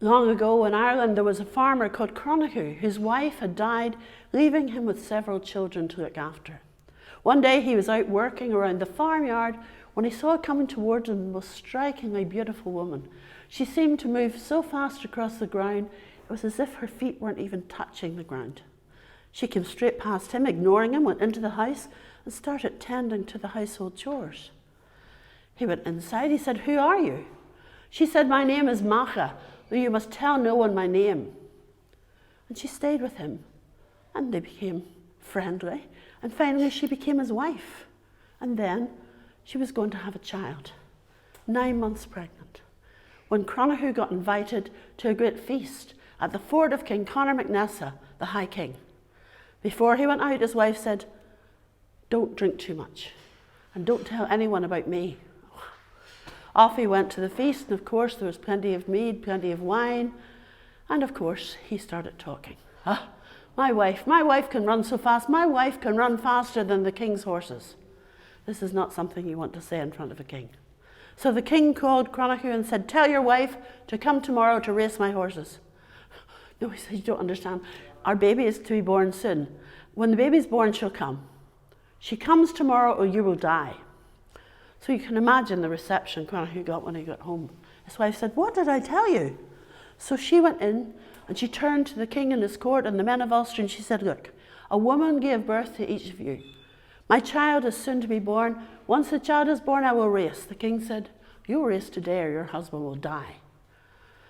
Long ago in Ireland there was a farmer called Cronachú whose wife had died, leaving him with several children to look after. One day he was out working around the farmyard when he saw coming towards him the most strikingly beautiful woman. She seemed to move so fast across the ground, it was as if her feet weren't even touching the ground. She came straight past him, ignoring him, went into the house and started tending to the household chores. He went inside. He said, "Who are you?" She said, "My name is Macha, though you must tell no one my name." And she stayed with him, and they became friendly, and finally she became his wife. And then she was going to have a child, 9 months pregnant, when Cronachú got invited to a great feast at the fort of King Conor MacNessa, the High King. Before he went out, his wife said, "Don't drink too much, and don't tell anyone about me." Off he went to the feast, and of course there was plenty of mead, plenty of wine, and of course he started talking. My wife can run so fast, my wife can run faster than the king's horses." This is not something you want to say in front of a king. So the king called Cronachú and said, "Tell your wife to come tomorrow to race my horses." No, he said, "You don't understand. Our baby is to be born soon. When the baby's born, she'll come. She comes tomorrow or you will die." So you can imagine the reception Cronachú got when he got home. His wife said, "What did I tell you?" So she went in and she turned to the king and his court and the men of Ulster and she said, "Look, a woman gave birth to each of you. My child is soon to be born. Once the child is born, I will race." The king said, "You'll race today or your husband will die."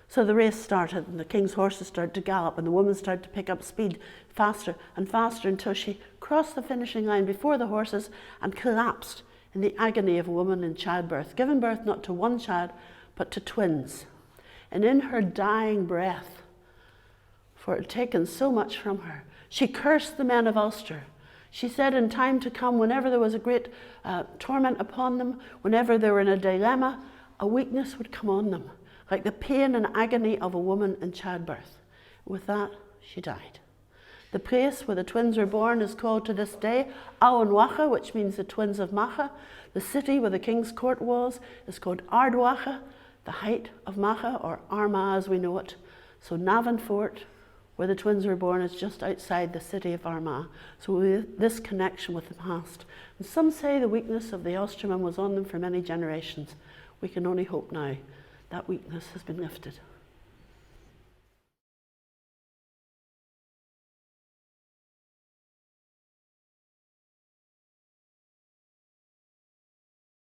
So the race started and the king's horses started to gallop and the woman started to pick up speed faster and faster until she crossed the finishing line before the horses and collapsed in the agony of a woman in childbirth, giving birth not to one child but to twins. And in her dying breath, for it had taken so much from her, she cursed the men of Ulster. She said in time to come, whenever there was a great torment upon them, whenever they were in a dilemma, a weakness would come on them, like the pain and agony of a woman in childbirth. With that, she died. The place where the twins were born is called to this day Aonwacha, which means the twins of Macha. The city where the king's court was is called Ardwacha, the height of Macha, or Armagh as we know it. So Navan Fort, where the twins were born, is just outside the city of Armagh. So with this connection with the past. And some say the weakness of the Ulstermen was on them for many generations. We can only hope now that weakness has been lifted.